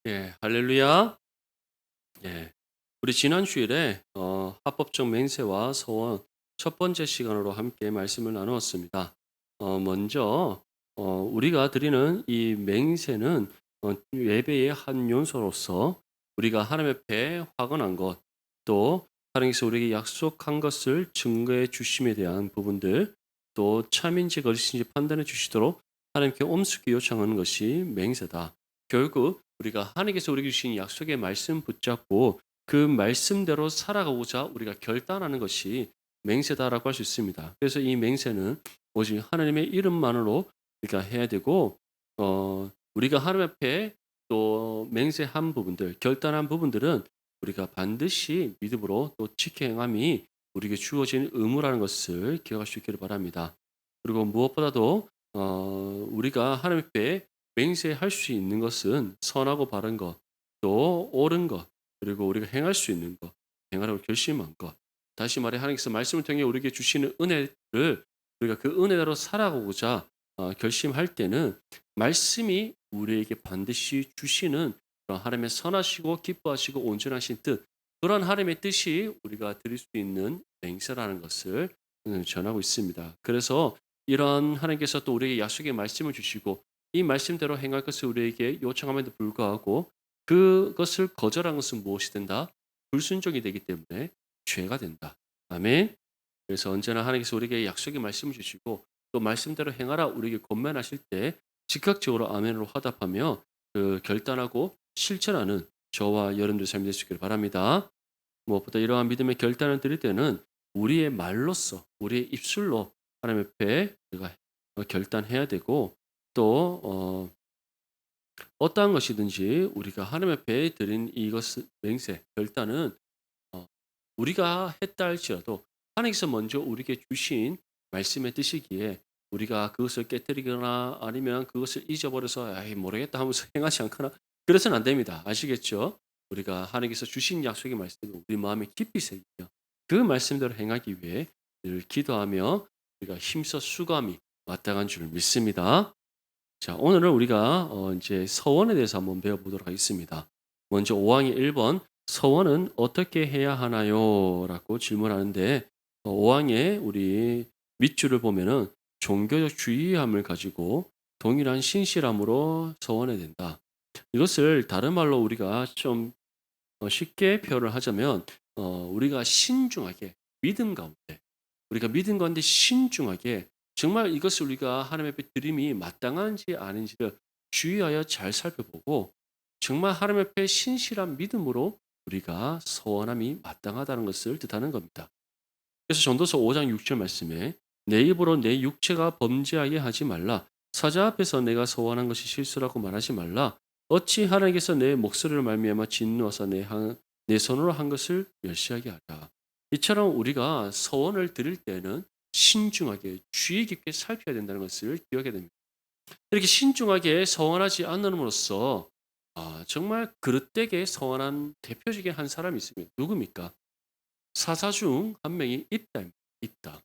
예, 할렐루야. 예. 우리 지난 주일에 합법적 맹세와 서원 첫 번째 시간으로 함께 말씀을 나누었습니다. 먼저 우리가 드리는 이 맹세는 예배의 한 요소로서 우리가 하나님 앞에 확언한 것, 또 하나님께서 우리에게 약속한 것을 증거해 주심에 대한 부분들, 또 참인지 거짓인지 판단해 주시도록 하나님께 엄숙히 요청하는 것이 맹세다. 결국 우리가 하나님께서 우리에게 주신 약속의 말씀 붙잡고 그 말씀대로 살아가고자 우리가 결단하는 것이 맹세다라고 할 수 있습니다. 그래서 이 맹세는 오직 하나님의 이름만으로 우리가 해야 되고 우리가 하나님 앞에 또 맹세한 부분들, 결단한 부분들은 우리가 반드시 믿음으로 또 지켜 행함이 우리에게 주어진 의무라는 것을 기억할 수 있기를 바랍니다. 그리고 무엇보다도 우리가 하나님 앞에 맹세할 수 있는 것은 선하고 바른 것, 또 옳은 것, 그리고 우리가 행할 수 있는 것, 행하라고 결심한 것. 다시 말해 하나님께서 말씀을 통해 우리에게 주시는 은혜를 우리가 그 은혜대로 살아가고자 결심할 때는 말씀이 우리에게 반드시 주시는 그런 하나님의 선하시고 기뻐하시고 온전하신 뜻, 그런 하나님의 뜻이 우리가 드릴 수 있는 맹세라는 것을 전하고 있습니다. 그래서 이런 하나님께서 또 우리에게 약속의 말씀을 주시고 이 말씀대로 행할 것을 우리에게 요청함에도 불구하고 그것을 거절한 것은 무엇이 된다? 불순종이 되기 때문에 죄가 된다. 아멘. 그래서 언제나 하나님께서 우리에게 약속의 말씀을 주시고 또 말씀대로 행하라 우리에게 권면하실 때 즉각적으로 아멘으로 화답하며 그 결단하고 실천하는 저와 여러분들 삶이 될 수 있기를 바랍니다. 무엇보다 이러한 믿음의 결단을 드릴 때는 우리의 말로써 우리의 입술로 하나님 앞에 우리가 결단해야 되고 또 어떠한 것이든지 우리가 하나님 앞에 드린 이것을 맹세, 결단은 어 우리가 했다 할지라도 하나님께서 먼저 우리에게 주신 말씀의 뜻이기에 우리가 그것을 깨뜨리거나 아니면 그것을 잊어버려서 '아이 모르겠다.' 하면서 행하지 않거나 그래서는 안 됩니다. 아시겠죠? 우리가 하나님께서 주신 약속의 말씀을 우리 마음에 깊이 새기며 그 말씀대로 행하기 위해 늘 기도하며 우리가 힘써 수고함이 마땅한 줄 믿습니다. 자, 오늘은 우리가 인제 서원에 대해서 한번 배워보도록 하겠습니다. 먼저 5 항의 1 번 "서원은 어떻게 해야 하나요?" 라고 질문하는데 5 항의 우리 밑줄을 보면은 "종교적 주의함을 가지고 동일한 신실함으로 서원해야 된다." 이것을 다른 말로 우리가 좀 쉽게 표현을 하자면 우리가 신중하게 믿음 가운데 우리가 믿음 가운데 신중하게 정말 이것을 우리가 하나님 앞에 드림이 마땅한지 아닌지를 주의하여 잘 살펴보고 정말 하나님 앞에 신실한 믿음으로 우리가 서원함이 마땅하다는 것을 뜻하는 겁니다. 그래서 전도서 5장 6절 말씀에 "내 입으로 내 육체가 범죄하게 하지 말라. 사자 앞에서 내가 서원한 것이 실수라고 말하지 말라. 어찌 하나님께서 내 목소리를 말미암아 진노하사 내 손으로 한 것을 멸시하게 하라." 이처럼 우리가 서원을 드릴 때는 신중하게 주의 깊게 살펴야 된다는 것을 기억해야 됩니다. 이렇게 신중하게 서원하지 않음으로써 정말 그릇되게 서원한 대표적인 한 사람이 있습니다. 누굽니까? 사사 중 한 명이 있다입니다. 있다.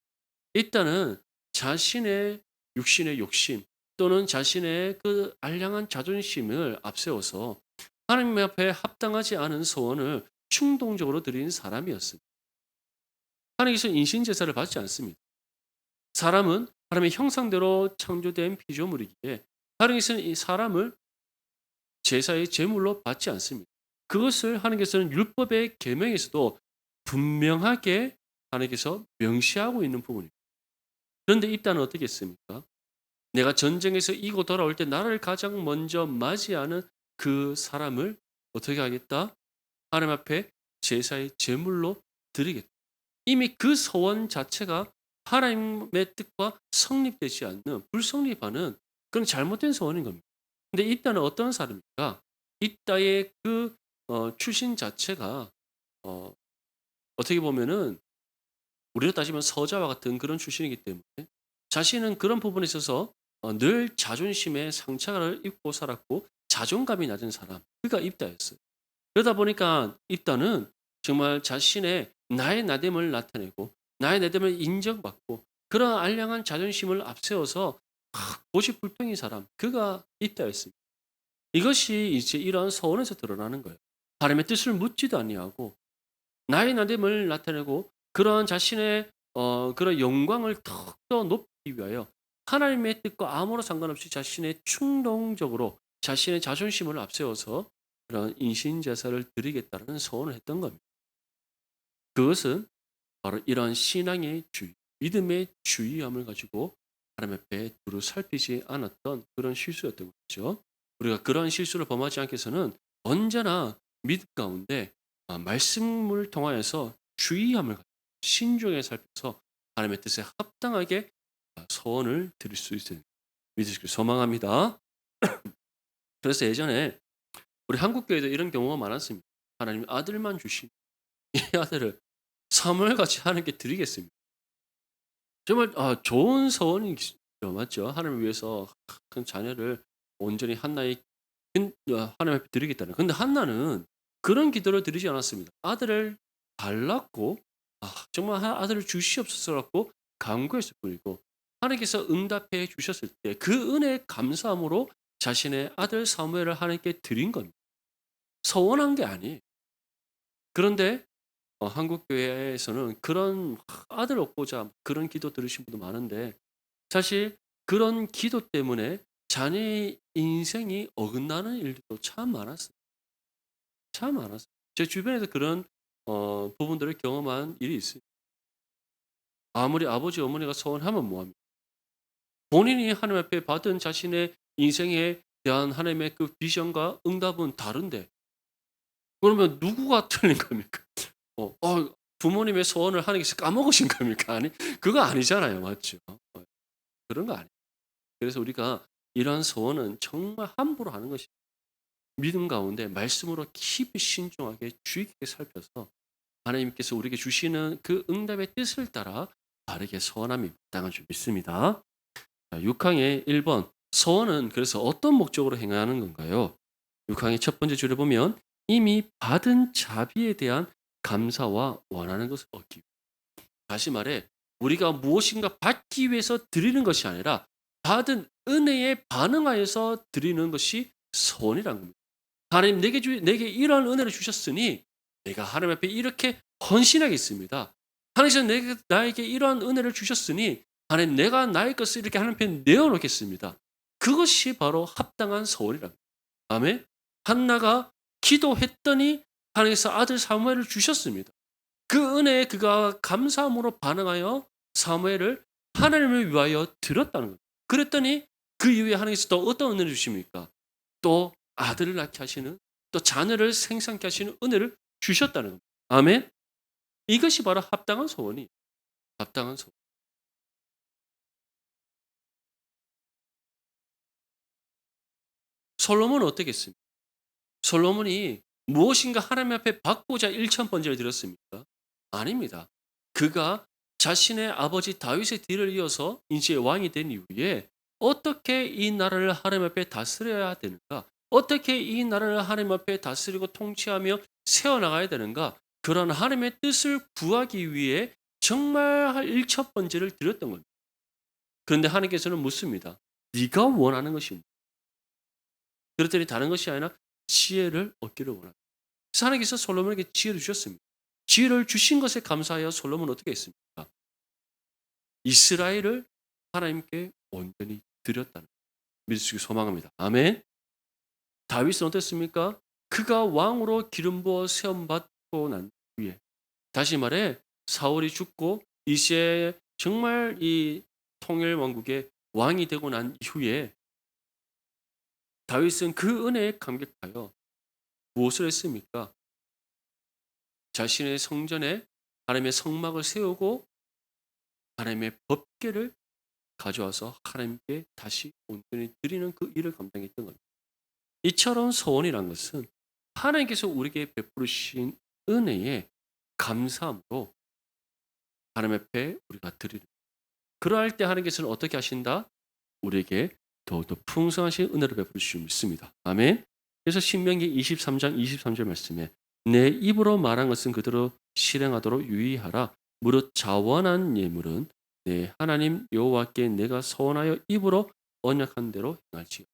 있다는 자신의 육신의 욕심 또는 자신의 그 알량한 자존심을 앞세워서 하나님 앞에 합당하지 않은 소원을 충동적으로 드린 사람이었습니다. 하나님께서 인신제사를 받지 않습니다. 사람은 하나님의 형상대로 창조된 피조물이기에 하나님께서는 이 사람을 제사의 제물로 받지 않습니다. 그것을 하나님께서는 율법의 계명에서도 분명하게 하나님께서 명시하고 있는 부분입니다. 그런데 입단은 어떻게 했습니까? 내가 전쟁에서 이기고 돌아올 때 나를 가장 먼저 맞이하는 그 사람을 어떻게 하겠다? 하나님 앞에 제사의 제물로 드리겠다. 이미 그 서원 자체가 하나님의 뜻과 성립되지 않는 불성립하는 그런 잘못된 서원인 겁니다. 근데 입다는 어떤 사람입니까? 입다의 그 출신 자체가 어 어떻게 보면은 우리로 따지면 서자와 같은 그런 출신이기 때문에 자신은 그런 부분에 있어서 늘 자존심에 상처를 입고 살았고 자존감이 낮은 사람 그가 입다였어요. 그러다 보니까 입다는 정말 자신의 나의 나됨을 나타내고 나의 나됨을 인정받고 그런 알량한 자존심을 앞세워서 고집불평인 사람 그가 입다였습니다. 이것이 이제 이러한 서원에서 드러나는 거예요. 하나님의 뜻을 묻지도 아니하고 나의 나됨을 나타내고 그러한 자신의 그런 영광을 더욱더 높이기 위하여 하나님의 뜻과 아무런 상관없이 자신의 충동적으로 자신의 자존심을 앞세워서 그런 인신제사를 드리겠다는 서원을 했던 겁니다. 그것은 바로 이러한 신앙의 주의, 믿음의 주의함을 가지고 하나님 앞에 두루 살피지 않았던 그런 실수였던 거죠. 우리가 그러한 실수를 범하지 않기 위해서는 언제나 믿음 가운데 말씀을 통하여서 주의함을 가지고 신중하게 살펴서 하나님의 뜻에 합당하게 서원을 드릴 수 있을 믿으시길 소망합니다. 그래서 예전에 우리 한국 교회도 이런 경우가 많았습니다. 하나님 아들만 주신 이 아들을 사무엘같이 하나님께 드리겠습니다. 정말 좋은 서원이죠. 맞죠? 하나님을 위해서 큰 자녀를 온전히 한나의 하나님 앞에 드리겠다는. 근데 한나는 그런 기도를 드리지 않았습니다. 아들을 달랐고 정말 아들을 주시옵소서라고 간구했을 뿐이고 하나님께서 응답해 주셨을 때 그 은혜에 감사함으로 자신의 아들 사무엘을 하나님께 드린 겁니다. 서원한 게 아니에요. 그런데 한국 교회에서는 그런 아들 얻고자 그런 기도 들으신 분도 많은데 사실 그런 기도 때문에 자녀의 인생이 어긋나는 일들도 참 많았어요. 참 많았어요. 제 주변에서 그런 부분들을 경험한 일이 있어요. 아무리 아버지 어머니가 서운하면 뭐합니까? 본인이 하나님 앞에 받은 자신의 인생에 대한 하나님의 그 비전과 응답은 다른데 그러면 누구가 틀린 겁니까? 부모님의 소원을 하나님께서 까먹으신 겁니까? 아니 그거 아니잖아요. 맞죠? 그런 거 아니에요. 그래서 우리가 이러한 소원은 정말 함부로 하는 것이 믿음 가운데 말씀으로 깊이 신중하게 주의 깊게 살펴서 하나님께서 우리에게 주시는 그 응답의 뜻을 따라 바르게 소원함이 마땅한 줄 믿습니다. 자, 6항의 1번 소원은 그래서 어떤 목적으로 행하는 건가요? 6항의 첫 번째 줄을 보면 이미 받은 자비에 대한 감사와 원하는 것을 얻기 위해. 다시 말해 우리가 무엇인가 받기 위해서 드리는 것이 아니라 받은 은혜에 반응하여서 드리는 것이 소원이라는 겁니다. 하나님 내게 이러한 은혜를 주셨으니 내가 하나님 앞에 이렇게 헌신하겠습니다. 하나님께서 나에게 이러한 은혜를 주셨으니 하나님 내가 나의 것을 이렇게 하나님 앞에 내어놓겠습니다. 그것이 바로 합당한 소원이랍니다. 아멘. 한나가 기도했더니 하나님께서 아들 사무엘을 주셨습니다. 그 은혜에 그가 감사함으로 반응하여 사무엘을 하나님을 위하여 드렸다는 거예요. 그랬더니 그 이후에 하나님께서 또 어떤 은혜를 주십니까? 또 아들을 낳게 하시는 또 자녀를 생산케 하시는 은혜를 주셨다는 겁니다. 아멘. 이것이 바로 합당한 소원이 합당한 소원. 솔로몬은 어떻겠습니까? 솔로몬이 무엇인가 하나님 앞에 받고자 일천번제를 드렸습니까? 아닙니다. 그가 자신의 아버지 다윗의 뒤를 이어서 이제 왕이 된 이후에 어떻게 이 나라를 하나님 앞에 다스려야 되는가? 어떻게 이 나라를 하나님 앞에 다스리고 통치하며 세워나가야 되는가? 그런 하나님의 뜻을 구하기 위해 정말 일천번제를 드렸던 겁니다. 그런데 하나님께서는 묻습니다. 네가 원하는 것이 그랬더니 다른 것이 아니라 지혜를 얻기를 원합니다. 그래서 하나님께서 솔로몬에게 지혜를 주셨습니다. 지혜를 주신 것에 감사하여 솔로몬은 어떻게 했습니까? 이스라엘을 하나님께 온전히 드렸다는 믿으시기 소망합니다. 아멘. 다윗은 어땠습니까? 그가 왕으로 기름 부어 세움 받고 난 후에 다시 말해 사울이 죽고 이제 정말 이 통일 왕국의 왕이 되고 난 이후에 다윗은 그 은혜에 감격하여 무엇을 했습니까? 자신의 성전에 하나님의 성막을 세우고 하나님의 법궤를 가져와서 하나님께 다시 온전히 드리는 그 일을 감당했던 겁니다. 이처럼 소원이란 것은 하나님께서 우리에게 베푸르신 은혜에 감사함으로 하나님 앞에 우리가 드리는 그러할 때 하나님께서는 어떻게 하신다? 우리에게 더욱더 풍성하신 은혜를 베풀어 주실 믿습니다. 아멘. 그래서 신명기 23장 23절 말씀에 내 입으로 말한 것은 그대로 실행하도록 유의하라. 무릇 자원한 예물은 내 하나님 여호와께 내가 서원하여 입으로 언약한 대로 행할지어다.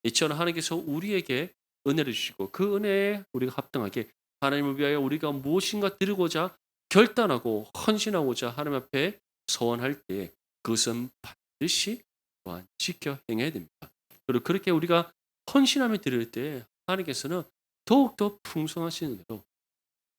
이처럼 하나님께서 우리에게 은혜를 주시고 그 은혜에 우리가 합당하게 하나님을 위하여 우리가 무엇인가 드리고자 결단하고 헌신하고자 하나님 앞에 서원할 때 그것은 반드시 또한 지켜 행해야 됩니다. 그리고 그렇게 우리가 헌신함을 드릴 때 하나님께서는 더욱더 풍성하시는 대로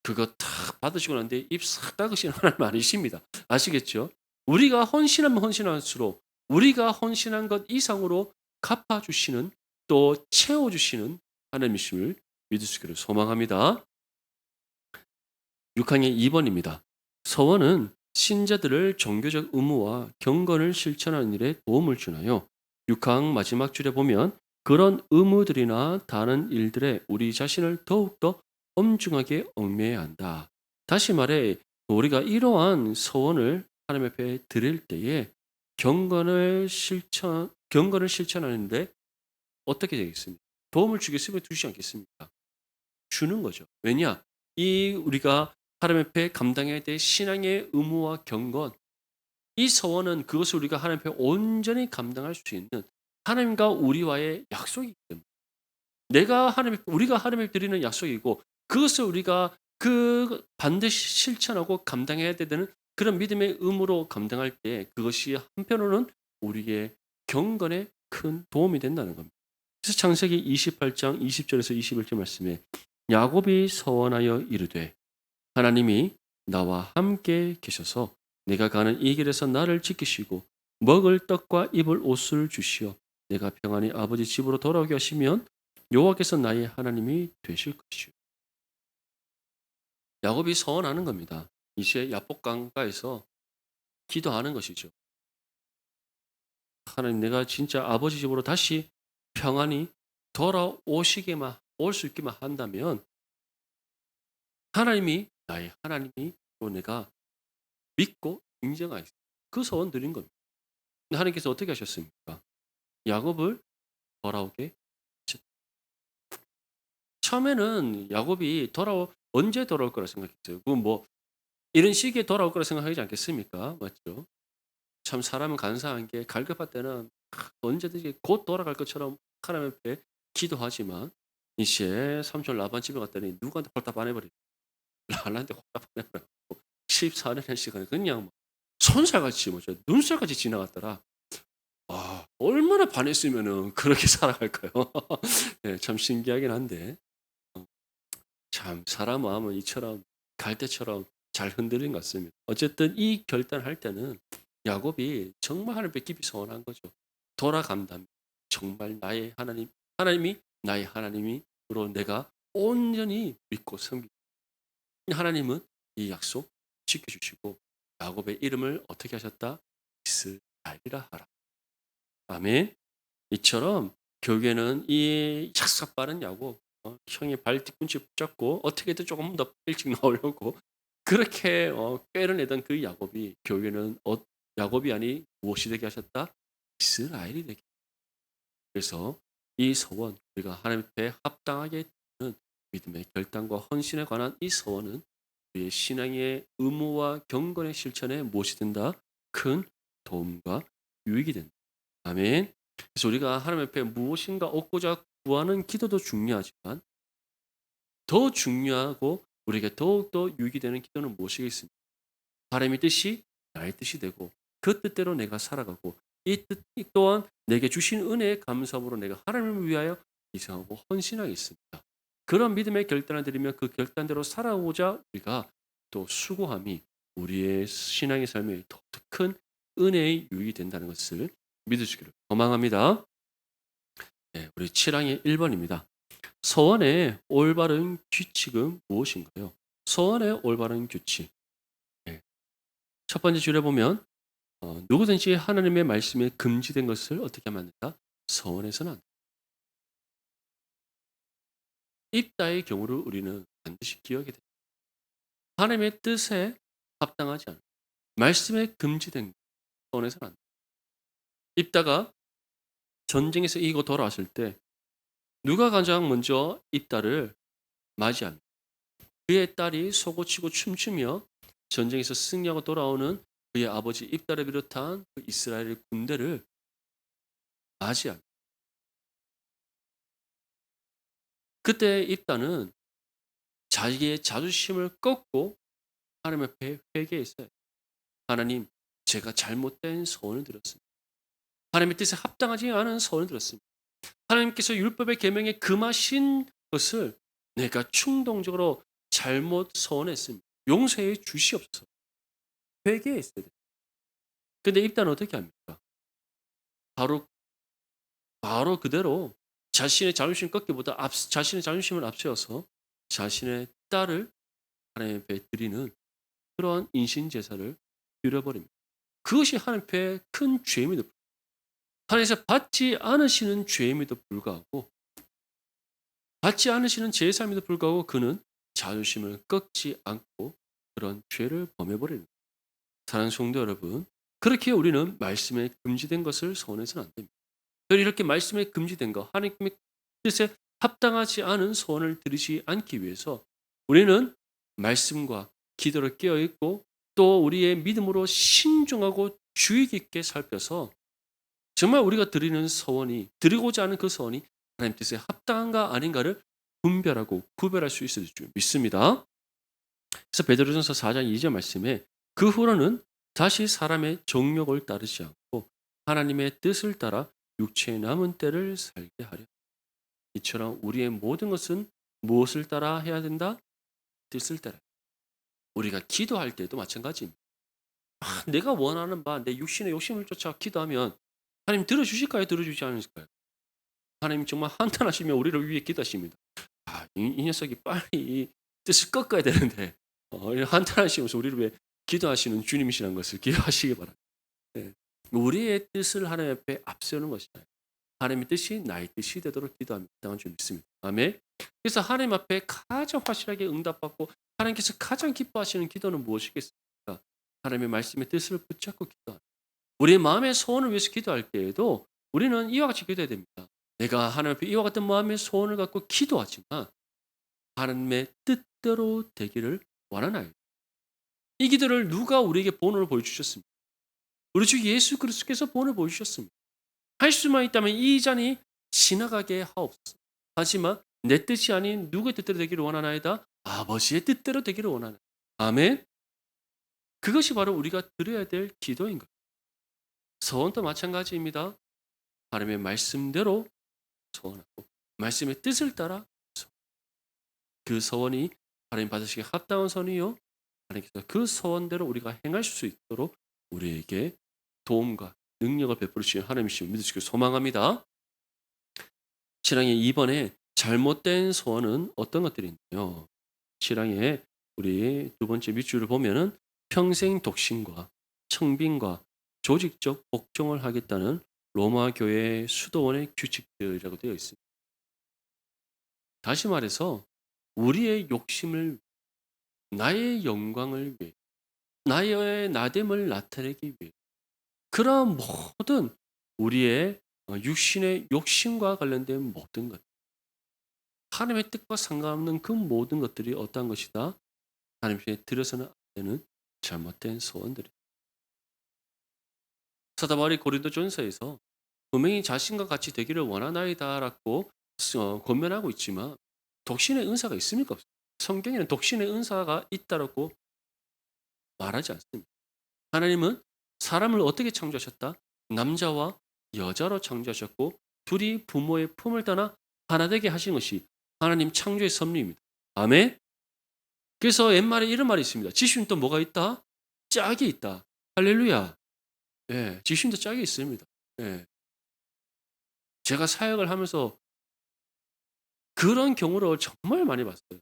그거 탁 받으시고 난데 입 싹 닦으시는 하나님 아니십니다. 아시겠죠? 우리가 헌신하면 헌신할수록 우리가 헌신한 것 이상으로 갚아주시는 또 채워주시는 하나님이심을 믿을 수 있기를 소망합니다. 6항의 2번입니다. 서원은 신자들을 종교적 의무와 경건을 실천하는 일에 도움을 주나요? 6항 마지막 줄에 보면 그런 의무들이나 다른 일들에 우리 자신을 더욱더 엄중하게 얽매야 한다. 다시 말해 우리가 이러한 서원을 하나님 앞에 드릴 때에 경건을 실천하는데 어떻게 되겠습니까? 도움을 주겠으면 주지 않겠습니까? 주는 거죠. 왜냐? 이 우리가 하나님 앞에 감당해야 될 신앙의 의무와 경건, 이 서원은 그것을 우리가 하나님 앞에 온전히 감당할 수 있는 하나님과 우리와의 약속이기 때문에 우리가 하나님께 드리는 약속이고 그것을 우리가 그 반드시 실천하고 감당해야 되는 그런 믿음의 의무로 감당할 때 그것이 한편으로는 우리의 경건에 큰 도움이 된다는 겁니다. 그래서 창세기 28장 20절에서 21절 말씀에 야곱이 서원하여 이르되 하나님이 나와 함께 계셔서 내가 가는 이 길에서 나를 지키시고 먹을 떡과 입을 옷을 주시어 내가 평안히 아버지 집으로 돌아오게 하시면 여호와께서 나의 하나님이 되실 것이요. 야곱이 서원하는 겁니다. 이제 야복 강가에서 기도하는 것이죠. 하나님, 내가 진짜 아버지 집으로 다시 평안히 돌아오시게만 올 수 있게만 한다면 하나님이 나의 하나님이 또 내가 믿고 인정하겠습니다. 그 소원 드린 겁니다. 근데 하나님께서 어떻게 하셨습니까? 야곱을 돌아오게 하셨다. 처음에는 야곱이 언제 돌아올 거라 생각했어요. 그건 뭐 이런 시기에 돌아올 거라 생각하지 않겠습니까? 맞죠? 참 사람은 간사한 게 갈급할 때는 언제든지 곧 돌아갈 것처럼 하나님 앞에 기도하지만 이제 삼촌 라반 집에 갔더니 누구한테 홀딱 반해버려. 라반한테 홀딱 반해버려. 14년의 시간이 그냥 뭐 손살같이 뭐죠 눈살같이 지나갔더라. 아, 얼마나 반했으면은 그렇게 살아갈까요? 네, 참 신기하긴 한데 어, 참 사람 마음은 이처럼 갈대처럼 잘 흔들린 것 같습니다. 어쨌든 이 결단할 때는 야곱이 정말 하나님께 깊이 소원한 거죠. 돌아간다면 정말 나의 하나님, 하나님이 나의 하나님이로 내가 온전히 믿고 섬기. 하나님은 이 약속 지켜주시고 야곱의 이름을 어떻게 하셨다? 이스라엘이라 하라. 아멘. 이처럼 교회는 이 착삭 빠른 야곱, 형의 발 뒤꿈치 붙잡고 어떻게든 조금 더 일찍 나오려고 그렇게 꾀를 내던 그 야곱이 교회는 야곱이 아니 무엇이 되게 하셨다? 이스라엘이 되게. 그래서 이 서원 우리가 하나님 앞에 합당하게 되는 믿음의 결단과 헌신에 관한 이 서원은 우리의 신앙의 의무와 경건의 실천에 무엇이 된다? 큰 도움과 유익이 된다. 아멘. 그래서 우리가 하나님 앞에 무엇인가 얻고자 구하는 기도도 중요하지만 더 중요하고 우리에게 더욱더 유익이 되는 기도는 무엇이겠습니까? 하나님의 뜻이 나의 뜻이 되고 그 뜻대로 내가 살아가고 이 뜻 또한 내게 주신 은혜의 감사함으로 내가 하나님을 위하여 희생하고 헌신하겠습니다. 그런 믿음의 결단을 드리면 그 결단대로 살아오자 우리가 또 수고함이 우리의 신앙의 삶에 더 큰 은혜의 유익이 된다는 것을 믿으시기를 소망합니다. 네, 우리 7항의 1번입니다. 서원의 올바른 규칙은 무엇인가요? 서원의 올바른 규칙. 네. 첫 번째 줄에 보면 누구든지 하나님의 말씀에 금지된 것을 어떻게 하면 안 된다? 서원해서는 안 된다. 입다의 경우를 우리는 반드시 기억해야 된다. 하나님의 뜻에 합당하지 않은 말씀에 금지된 것, 서원해서는 안 된다. 입다가 전쟁에서 이기고 돌아왔을 때 누가 가장 먼저 입다를 맞이합니다. 그의 딸이 쏘고치고 춤추며 전쟁에서 승리하고 돌아오는 그의 아버지 입다를 비롯한 그 이스라엘 군대를 맞이합니다. 그때 입다는 자기의 자존심을 꺾고 하나님 앞에 회개했어요. 하나님, 제가 잘못된 소원을 드렸습니다. 하나님의 뜻에 합당하지 않은 소원을 드렸습니다. 하나님께서 율법의 계명에 금하신 것을 내가 충동적으로 잘못 소원했습니다. 용서해 주시옵소서. 회개했어야 돼요. 근데 입다는 어떻게 합니까? 바로 그대로 자신의 자존심 꺾기보다 자신의 자존심을 앞세워서 자신의 딸을 하나님 앞에 드리는 그러한 인신 제사를 드려버립니다. 그것이 하나님 앞에 큰 죄임에도 불구하고, 하나님께서 받지 않으시는 죄임에도 불구하고, 받지 않으시는 제사임에도 불구하고 그는 자존심을 꺾지 않고 그런 죄를 범해버리는 거예요. 사랑하는 성도 여러분, 그렇게 우리는 말씀에 금지된 것을 소원해서는 안 됩니다. 이렇게 말씀에 금지된 것, 하나님의 뜻에 합당하지 않은 소원을 드리지 않기 위해서 우리는 말씀과 기도를 깨어있고 또 우리의 믿음으로 신중하고 주의 깊게 살펴서 정말 우리가 드리는 소원이, 드리고자 하는 그 소원이 하나님 뜻에 합당한가 아닌가를 분별하고 구별할 수 있을 줄 믿습니다. 그래서 베드로전서 4장 2절 말씀에 그 후로는 다시 사람의 정욕을 따르지 않고 하나님의 뜻을 따라 육체의 남은 때를 살게 하려. 이처럼 우리의 모든 것은 무엇을 따라 해야 된다? 뜻을 따라. 우리가 기도할 때도 마찬가지입니다. 내가 원하는 바, 내 육신의 욕심을 쫓아 기도하면 하나님 들어주실까요? 들어주지 않으실까요? 하나님 정말 한탄하시며 우리를 위해 기도하십니다. 이 녀석이 빨리 이 뜻을 꺾어야 되는데 한탄하시면서 우리를 위해 기도하시는 주님이시라는 것을 기억하시기 바랍니다. 네. 우리의 뜻을 하나님 앞에 앞세우는 것이다. 하나님의 뜻이 나의 뜻이 되도록 기도합니다. 당한 줄 믿습니다. 아멘. 그래서 하나님 앞에 가장 확실하게 응답받고 하나님께서 가장 기뻐하시는 기도는 무엇이겠습니까? 하나님의 말씀의 뜻을 붙잡고 기도하는. 우리의 마음의 소원을 위해서 기도할 때에도 우리는 이와 같이 기도해야 됩니다. 내가 하나님 앞에 이와 같은 마음의 소원을 갖고 기도하지만 하나님의 뜻대로 되기를 원하나요? 이 기도를 누가 우리에게 본을 보여주셨습니까? 우리 주 예수 그리스도께서 본을 보여주셨습니다. 할 수만 있다면 이 잔이 지나가게 하옵소서. 하지만 내 뜻이 아닌 누구의 뜻대로 되기를 원하나이다? 아버지의 뜻대로 되기를 원하나. 아멘. 그것이 바로 우리가 드려야 될 기도인 거예요. 소원도 마찬가지입니다. 하나님의 말씀대로 소원하고 말씀의 뜻을 따라 소원. 그 소원이 하나님 받으시기에 합당한 소원이요. 하나님께서 그 소원대로 우리가 행할 수 있도록 우리에게 도움과 능력을 베풀으시는 하나님이심을 믿으시길 소망합니다. 신앙의 2번에 잘못된 소원은 어떤 것들이 있나요? 신앙의 우리 두 번째 밑줄을 보면은 평생 독신과 청빈과 조직적 복종을 하겠다는 로마 교회 수도원의 규칙들이라고 되어 있습니다. 다시 말해서 우리의 욕심을, 나의 영광을 위해, 나의 나됨을 나타내기 위해 그러한 모든 우리의 육신의 욕심과 관련된 모든 것, 하나님의 뜻과 상관없는 그 모든 것들이 어떠한 것이다? 하나님께 드려서는 안 되는 잘못된 소원들이. 사도 바울이 고린도전서에서 분명히 자신과 같이 되기를 원하나이다라고 권면하고 있지만 독신의 은사가 있습니까? 없습니까? 성경에는 독신의 은사가 있다라고 말하지 않습니다. 하나님은 사람을 어떻게 창조하셨다? 남자와 여자로 창조하셨고 둘이 부모의 품을 떠나 하나 되게 하신 것이 하나님 창조의 섭리입니다. 아멘. 그래서 옛말에 이런 말이 있습니다. 지수는 또 뭐가 있다? 짝이 있다. 할렐루야. 예, 지수님도 짝이 있습니다. 예. 제가 사역을 하면서 그런 경우를 정말 많이 봤어요.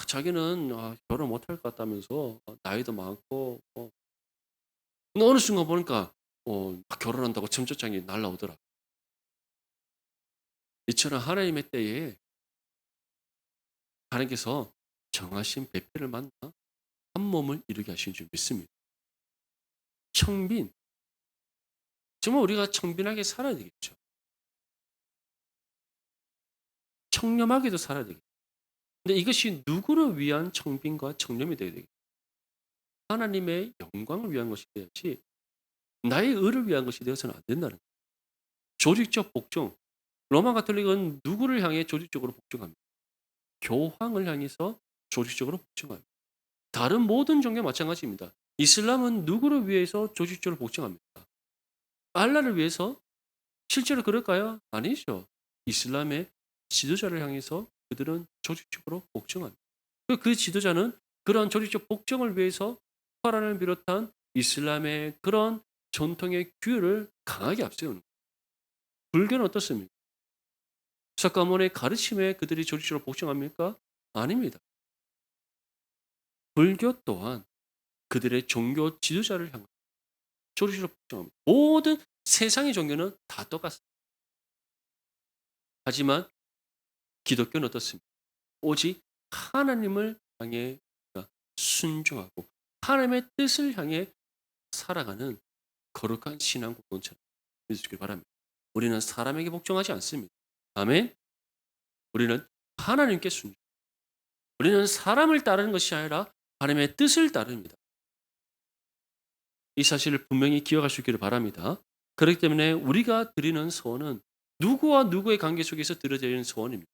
자기는 결혼 못할 것 같다면서 나이도 많고 근데 어느 순간 보니까 결혼한다고 청첩장이 날라오더라. 이처럼 하나님의 때에 하나님께서 정하신 배필을 만나 한 몸을 이루게 하신 줄 믿습니다. 청빈. 정말 우리가 청빈하게 살아야 되겠죠. 청렴하게도 살아야 되겠죠. 근데 이것이 누구를 위한 청빈과 청렴이 되어야 되겠죠. 하나님의 영광을 위한 것이 되어야지 나의 의를 위한 것이 되어서는 안 된다는 거예요. 조직적 복종. 로마 가톨릭은 누구를 향해 조직적으로 복종합니까? 교황을 향해서 조직적으로 복종합니다. 다른 모든 종교 마찬가지입니다. 이슬람은 누구를 위해서 조직적으로 복종합니까? 알라를 위해서? 실제로 그럴까요? 아니죠. 이슬람의 지도자를 향해서 그들은 조직적으로 복종합니다. 그 지도자는 그러한 조직적 복종을 위해서 코란을 비롯한 이슬람의 그런 전통의 규율을 강하게 앞세우는 거예요. 불교는 어떻습니까? 석가모니의 가르침에 그들이 조직적으로 복종합니까? 아닙니다. 불교 또한 그들의 종교 지도자를 향한 조직적으로 복종합니다. 모든 세상의 종교는 다 똑같습니다. 하지만 기독교는 어떻습니까? 오직 하나님을 향해 순종하고 하나님의 뜻을 향해 살아가는 거룩한 신앙 공동체를 믿으시길 바랍니다. 우리는 사람에게 복종하지 않습니다. 아멘. 우리는 하나님께 순종. 우리는 사람을 따르는 것이 아니라 하나님의 뜻을 따릅니다. 이 사실을 분명히 기억할 수 있기를 바랍니다. 그렇기 때문에 우리가 드리는 소원은 누구와 누구의 관계 속에서 드려지는 소원입니다.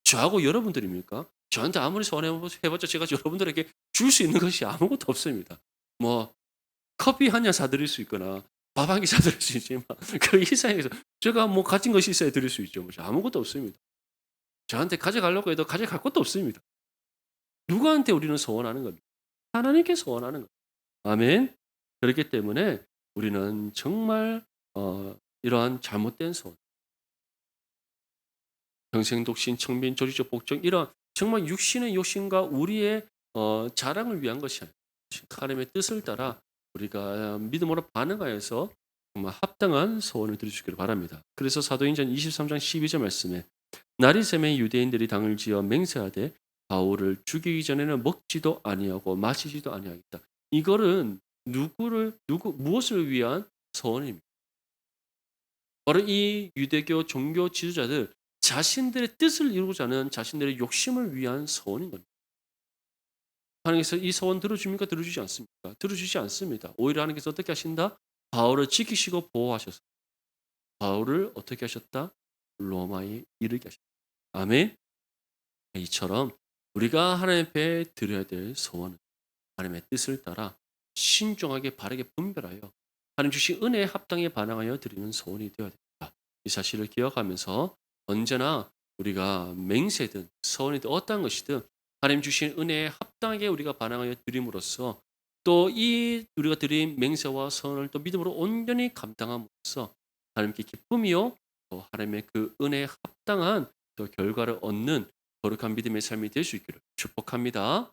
저하고 여러분들입니까? 저한테 아무리 소원해봤자 제가 여러분들에게 줄 수 있는 것이 아무것도 없습니다. 뭐 커피 한 잔 사드릴 수 있거나 밥 한 끼 사드릴 수 있지만 그 이상에서 제가 뭐 가진 것이 있어야 드릴 수 있죠. 뭐 아무것도 없습니다. 저한테 가져가려고 해도 가져갈 것도 없습니다. 누구한테 우리는 소원하는 겁니까? 하나님께 소원하는 겁니다. 아멘. 그렇기 때문에 우리는 정말 이러한 잘못된 소원, 경생독신, 청빈, 조직적 복종 이런 정말 육신의 욕심과 우리의 자랑을 위한 것이 아니라 하나님의 뜻을 따라 우리가 믿음으로 반응하여서 정말 합당한 소원을 드리시기를 바랍니다. 그래서 사도행전 23장 12절 말씀에 날이 새매 유대인들이 당을 지어 맹세하되 바울을 죽이기 전에는 먹지도 아니하고 마시지도 아니하겠다. 이거는 무엇을 위한 소원입니까? 바로 이 유대교 종교 지도자들 자신들의 뜻을 이루고자 하는 자신들의 욕심을 위한 소원인 겁니다. 하나님께서 이 소원 들어줍니까? 들어주지 않습니까? 들어주지 않습니다. 오히려 하나님께서 어떻게 하신다? 바울을 지키시고 보호하셔서 바울을 어떻게 하셨다? 로마에 이르게 하셨다. 아멘. 이처럼 우리가 하나님 앞에 드려야 될 소원은 하나님의 뜻을 따라 신중하게 바르게 분별하여 하나님 주신 은혜에 합당에 반응하여 드리는 소원이 되어야 됩니다. 이 사실을 기억하면서 언제나 우리가 맹세든 소원이든 어떠한 것이든 하나님 주신 은혜에 합당하게 우리가 반응하여 드림으로써 또 이 우리가 드린 맹세와 소원을 또 믿음으로 온전히 감당함으로써 하나님께 기쁨이요 또 하나님의 그 은혜에 합당한 또 결과를 얻는 거룩한 믿음의 삶이 될 수 있기를 축복합니다.